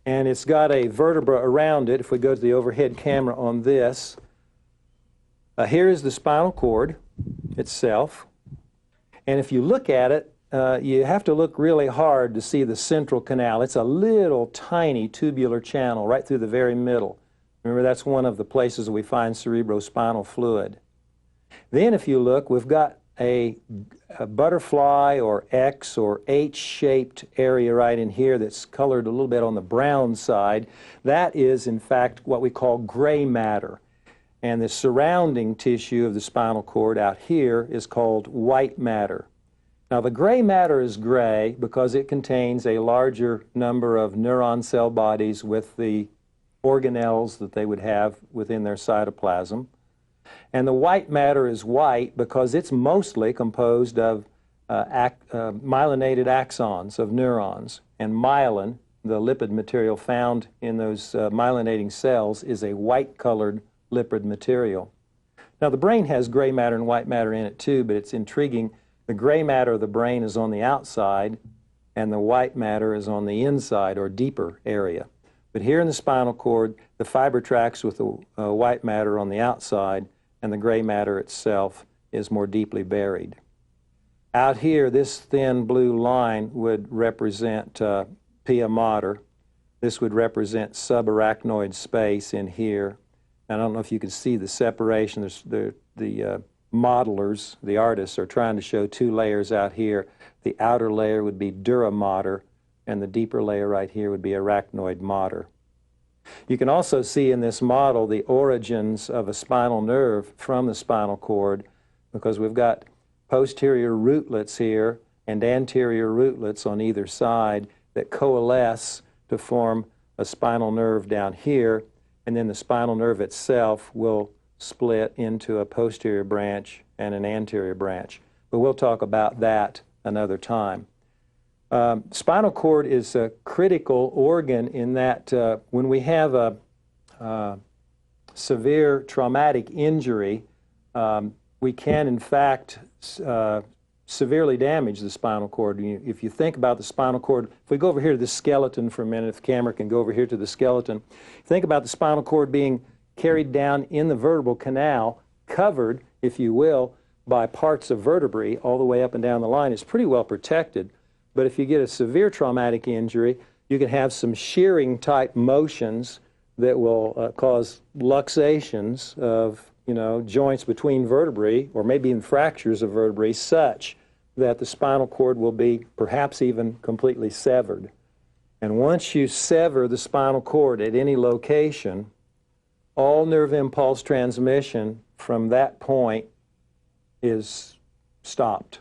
Speaker 2: And it's got a vertebra around it. If we go to the overhead camera on this, here is the spinal cord itself. And if you look at it, you have to look really hard to see the central canal. It's a little tiny tubular channel right through the very middle. Remember, that's one of the places we find cerebrospinal fluid. Then if you look, we've got a butterfly or X or H-shaped area right in here that's colored a little bit on the brown side. That is, in fact, what we call gray matter. And the surrounding tissue of the spinal cord out here is called white matter. Now, the gray matter is gray because it contains a larger number of neuron cell bodies with the organelles that they would have within their cytoplasm. And the white matter is white because it's mostly composed of myelinated axons of neurons. And myelin, the lipid material found in those myelinating cells, is a white-colored lipid material. Now, the brain has gray matter and white matter in it too, but it's intriguing. The gray matter of the brain is on the outside, and the white matter is on the inside or deeper area. But here in the spinal cord, the fiber tracks with the white matter on the outside, and the gray matter itself is more deeply buried. Out here, this thin blue line would represent pia mater. This would represent subarachnoid space in here. I don't know if you can see the separation. The modelers, the artists, are trying to show two layers out here. The outer layer would be dura mater, and the deeper layer right here would be arachnoid mater. You can also see in this model the origins of a spinal nerve from the spinal cord, because we've got posterior rootlets here and anterior rootlets on either side that coalesce to form a spinal nerve down here, and then the spinal nerve itself will split into a posterior branch and an anterior branch. But we'll talk about that another time. Spinal cord is a critical organ in that when we have a severe traumatic injury, we can in fact severely damage the spinal cord. If you think about the spinal cord, if we go over here to the skeleton for a minute, if the camera can go over here to the skeleton, think about the spinal cord being carried down in the vertebral canal, covered, if you will, by parts of vertebrae all the way up and down the line. It's pretty well protected. But if you get a severe traumatic injury, you can have some shearing type motions that will cause luxations of joints between vertebrae, or maybe even fractures of vertebrae, such that the spinal cord will be perhaps even completely severed. And once you sever the spinal cord at any location, all nerve impulse transmission from that point is stopped.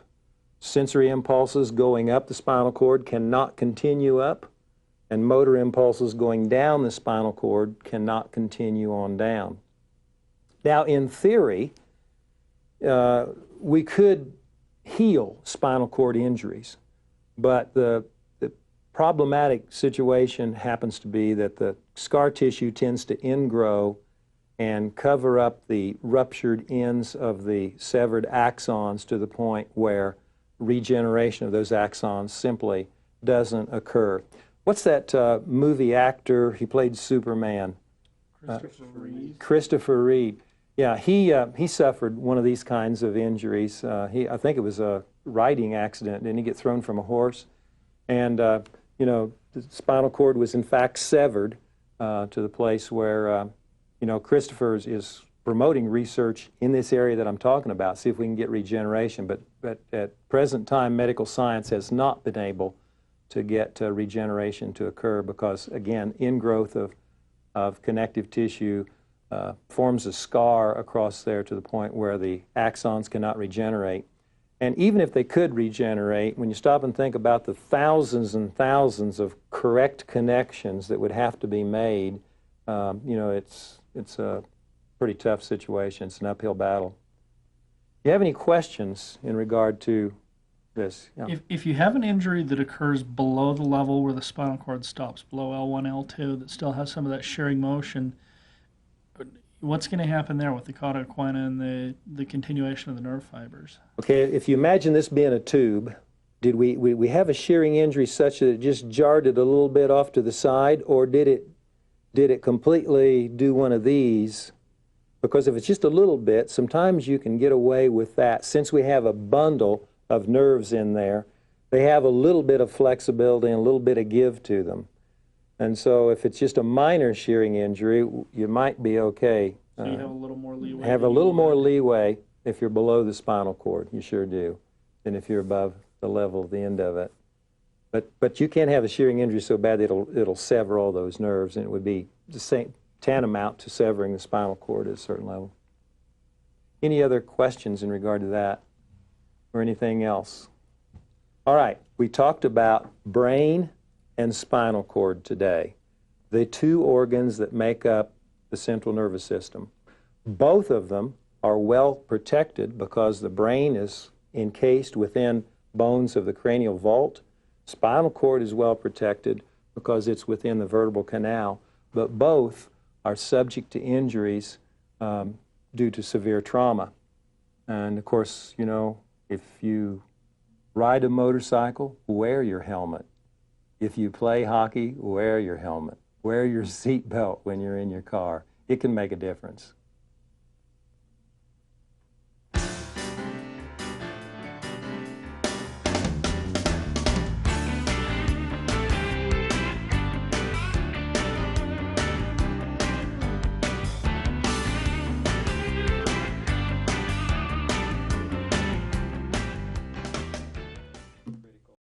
Speaker 2: Sensory impulses going up the spinal cord cannot continue up, and motor impulses going down the spinal cord cannot continue on down. Now, in theory, we could heal spinal cord injuries, but the problematic situation happens to be that the scar tissue tends to ingrow and cover up the ruptured ends of the severed axons to the point where regeneration of those axons simply doesn't occur. What's that movie actor? He played Superman.
Speaker 7: Christopher Reeve.
Speaker 2: Christopher Reeve. Yeah, he suffered one of these kinds of injuries. I think it was riding accident. Didn't he get thrown from a horse? And, you know, the spinal cord was in fact severed to the place where, you know, Christopher is promoting research in this area that I'm talking about, see if we can get regeneration. But at present time, medical science has not been able to get regeneration to occur because, again, ingrowth of connective tissue forms a scar across there to the point where the axons cannot regenerate. And even if they could regenerate, when you stop and think about the thousands and thousands of correct connections that would have to be made, you know, it's a pretty tough situation. It's an uphill battle. Do you have any questions in regard to this? Yeah.
Speaker 7: If you have an injury that occurs below the level where the spinal cord stops, below L1, L2, that still has some of that shearing motion, what's going to happen there with the cauda equina and the continuation of the nerve fibers? Okay,
Speaker 2: if you imagine this being a tube, did we have a shearing injury such that it just jarred it a little bit off to the side, or did it completely do one of these? Because if it's just a little bit, sometimes you can get away with that. Since we have a bundle of nerves in there, they have a little bit of flexibility and a little bit of give to them. And so if it's just a minor shearing injury, you might be okay.
Speaker 7: So you have a little more leeway.
Speaker 2: Have a little more leeway if you're below the spinal cord. You sure do. Than if you're above the level of the end of it. But you can't have a shearing injury so bad that it'll sever all those nerves, and it would be the same tantamount to severing the spinal cord at a certain level. Any other questions in regard to that or anything else? All right, we talked about brain and spinal cord today, the two organs that make up the central nervous system. Both of them are well protected because the brain is encased within bones of the cranial vault. Spinal cord is well protected because it's within the vertebral canal, but both are subject to injuries due to severe trauma. And of course, you know, if you ride a motorcycle, wear your helmet. If you play hockey, wear your helmet. Wear your seat belt when you're in your car. It can make a difference.